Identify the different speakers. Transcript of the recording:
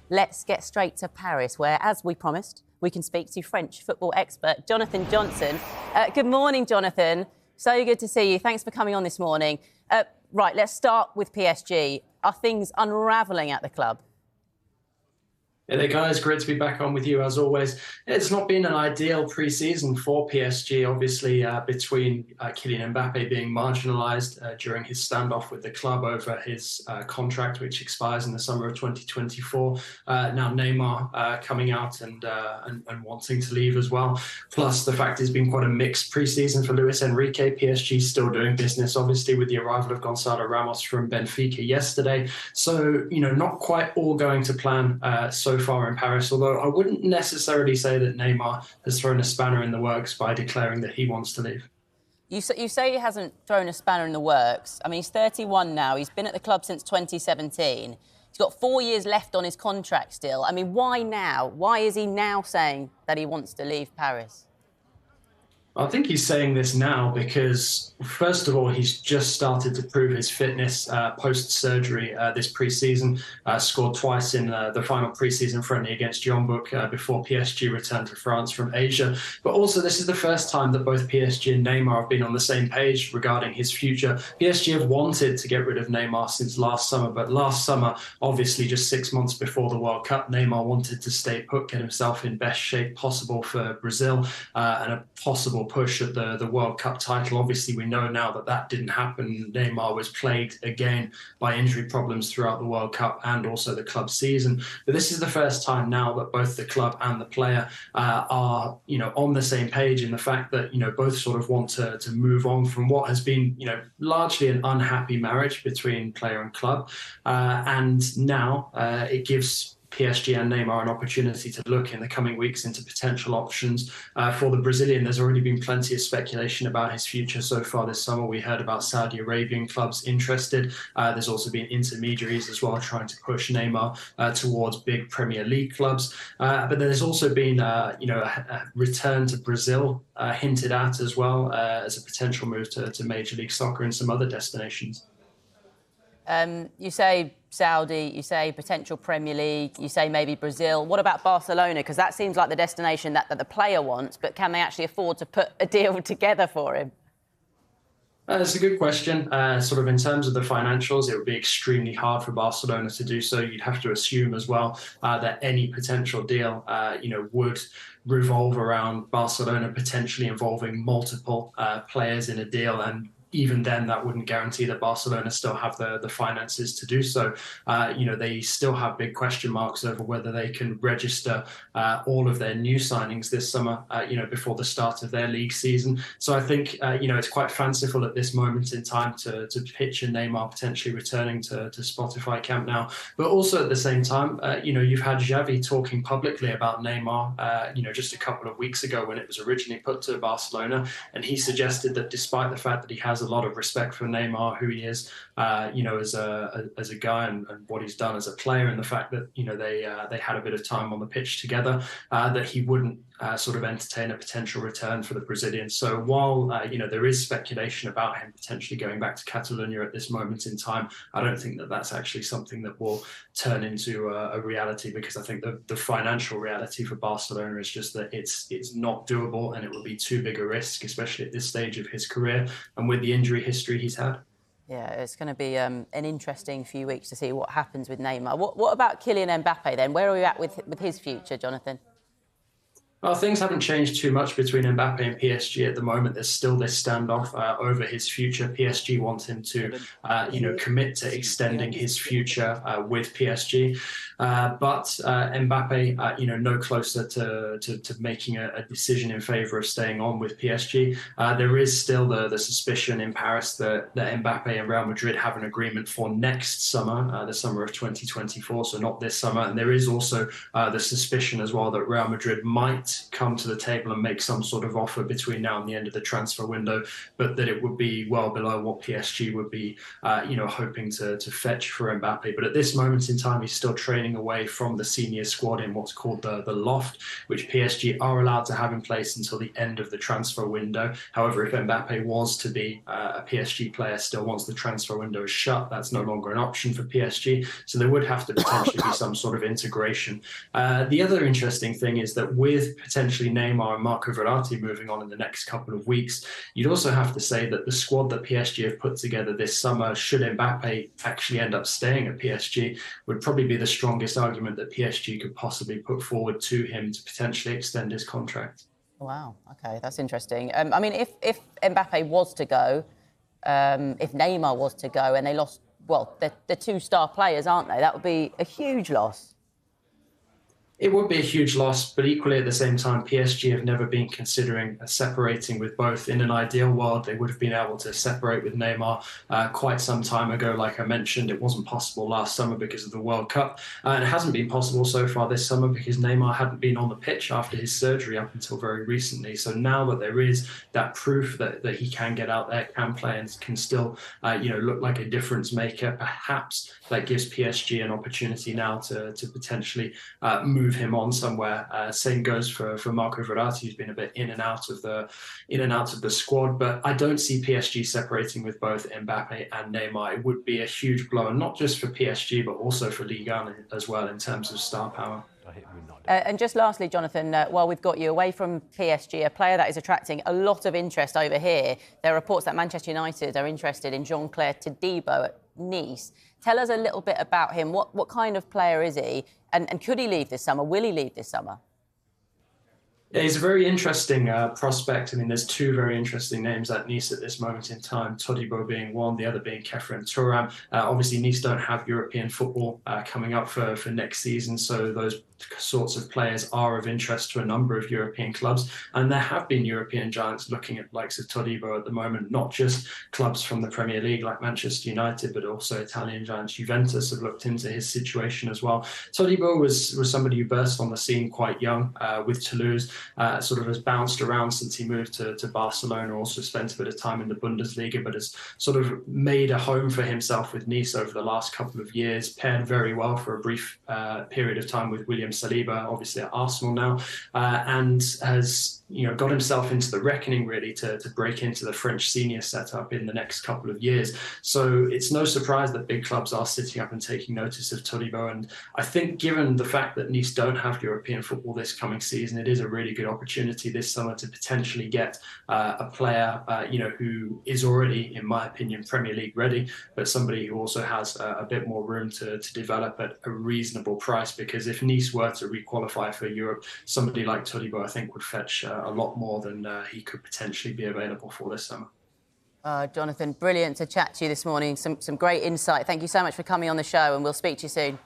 Speaker 1: let's get straight to Paris, where, as we promised, we can speak to French football expert Jonathon Johnson. Good morning, Jonathon. So good to see you. Thanks for coming on this morning. Right, let's start with PSG. Are things unravelling at the club?
Speaker 2: Hey there, guys. Great to be back on with you, as always. It's not been an ideal pre-season for PSG, obviously, between Kylian Mbappe being marginalised during his standoff with the club over his contract, which expires in the summer of 2024. Now Neymar coming out and wanting to leave as well. Plus, the fact it's been quite a mixed pre-season for Luis Enrique. PSG still doing business, obviously, with the arrival of Gonçalo Ramos from Benfica yesterday. So, not quite all going to plan so far in Paris, although I wouldn't necessarily say that Neymar has thrown a spanner in the works by declaring that he wants to leave.
Speaker 1: You say he hasn't thrown a spanner in the works. I mean, he's 31 now. He's been at the club since 2017. He's got 4 years left on his contract still. I mean, why now? Why is he now saying that he wants to leave Paris?
Speaker 2: I think he's saying this now because, first of all, he's just started to prove his fitness post-surgery this pre-season. Scored twice in the final pre-season friendly against Jeonbuk before PSG returned to France from Asia. But also, this is the first time that both PSG and Neymar have been on the same page regarding his future. PSG have wanted to get rid of Neymar since last summer, but last summer, obviously just 6 months before the World Cup, Neymar wanted to stay put, get himself in best shape possible for Brazil and a possible push at the World Cup title. Obviously, we know now that that didn't happen. Neymar was plagued again by injury problems throughout the World Cup and also the club season. But this is the first time now that both the club and the player are, on the same page in the fact that, both sort of want to move on from what has been, largely an unhappy marriage between player and club. And now it gives PSG and Neymar an opportunity to look in the coming weeks into potential options for the Brazilian. There's already been plenty of speculation about his future so far this summer. We heard about Saudi Arabian clubs interested. There's also been intermediaries as well trying to push Neymar towards big Premier League clubs. But there's also been, a return to Brazil hinted at as well as a potential move to Major League Soccer and some other destinations.
Speaker 1: You say Saudi, you say potential Premier League, you say maybe Brazil. What about Barcelona? Because that seems like the destination that the player wants, but can they actually afford to put a deal together for him?
Speaker 2: That's a good question. Sort of in terms of the financials, it would be extremely hard for Barcelona to do so. You'd have to assume as well that any potential deal, would revolve around Barcelona potentially involving multiple players in a deal, and even then, that wouldn't guarantee that Barcelona still have the finances to do so. They still have big question marks over whether they can register all of their new signings this summer, before the start of their league season. So I think, it's quite fanciful at this moment in time to picture Neymar potentially returning to Spotify Camp Nou. But also at the same time, you've had Xavi talking publicly about Neymar, just a couple of weeks ago when it was originally put to Barcelona. And he suggested that despite the fact that he has a lot of respect for Neymar, who he is, as a guy and what he's done as a player, and the fact that they had a bit of time on the pitch together, that he wouldn't sort of entertain a potential return for the Brazilians. So while there is speculation about him potentially going back to Catalonia at this moment in time, I don't think that that's actually something that will turn into a reality, because I think the financial reality for Barcelona is just that it's not doable, and it would be too big a risk, especially at this stage of his career and with the injury history he's had.
Speaker 1: Yeah, it's going to be an interesting few weeks to see what happens with Neymar. What about Kylian Mbappe then? Where are we at with his future, Jonathon?
Speaker 2: Well, things haven't changed too much between Mbappe and PSG at the moment. There's still this standoff over his future. PSG wants him to, commit to extending his future with PSG. But Mbappe, no closer to making a decision in favour of staying on with PSG. There is still the suspicion in Paris that Mbappe and Real Madrid have an agreement for next summer, the summer of 2024, so not this summer. And there is also the suspicion as well that Real Madrid might come to the table and make some sort of offer between now and the end of the transfer window, but that it would be well below what PSG would be, hoping to fetch for Mbappe. But at this moment in time, he's still training away from the senior squad in what's called the loft, which PSG are allowed to have in place until the end of the transfer window. However, if Mbappe was to be a PSG player still once the transfer window is shut, that's no longer an option for PSG. So there would have to potentially be some sort of integration. The other interesting thing is that with potentially Neymar and Marco Verratti moving on in the next couple of weeks, you'd also have to say that the squad that PSG have put together this summer, should Mbappe actually end up staying at PSG, would probably be the strongest argument that PSG could possibly put forward to him to potentially extend his contract.
Speaker 1: Wow, okay, that's interesting. I mean, if Mbappe was to go, if Neymar was to go and they lost, well, they're two star players, aren't they? That would be a huge loss.
Speaker 2: It would be a huge loss, but equally at the same time, PSG have never been considering separating with both. In an ideal world, they would have been able to separate with Neymar quite some time ago. Like I mentioned, it wasn't possible last summer because of the World Cup. And it hasn't been possible so far this summer because Neymar hadn't been on the pitch after his surgery up until very recently. So now that there is that proof that he can get out there, can play and can still look like a difference maker, perhaps that gives PSG an opportunity now to potentially move him on somewhere. Same goes for Marco Verratti, who's been a bit in and out of the squad. But I don't see PSG separating with both Mbappe and Neymar. It would be a huge blow, and not just for PSG, but also for Ligue 1 as well in terms of star power.
Speaker 1: And just lastly, Jonathan, while we've got you, away from PSG, a player that is attracting a lot of interest over here, there are reports that Manchester United are interested in Jean-Clair Todibo at Nice. Tell us a little bit about him. What kind of player is he? And could he leave this summer? Will he leave this summer?
Speaker 2: Yeah, he's a very interesting prospect. I mean, there's two very interesting names at Nice at this moment in time, Todibo being one, the other being Kefren Thuram. Obviously, Nice don't have European football coming up for next season, so those sorts of players are of interest to a number of European clubs. And there have been European giants looking at the likes of Todibo at the moment, not just clubs from the Premier League like Manchester United, but also Italian giants Juventus have looked into his situation as well. Todibo was somebody who burst on the scene quite young with Toulouse, sort of has bounced around since he moved to Barcelona, also spent a bit of time in the Bundesliga, but has sort of made a home for himself with Nice over the last couple of years, paired very well for a brief period of time with William Saliba, obviously at Arsenal now, and has got himself into the reckoning really to break into the French senior setup in the next couple of years. So it's no surprise that big clubs are sitting up and taking notice of Todibo. And I think given the fact that Nice don't have European football this coming season, it is a really good opportunity this summer to potentially get a player, who is already, in my opinion, Premier League ready, but somebody who also has a bit more room to develop at a reasonable price. Because if Nice were to requalify for Europe, somebody like Todibo, I think, would fetch a lot more than he could potentially be available for this summer.
Speaker 1: Jonathan, brilliant to chat to you this morning. Some great insight. Thank you so much for coming on the show, and we'll speak to you soon.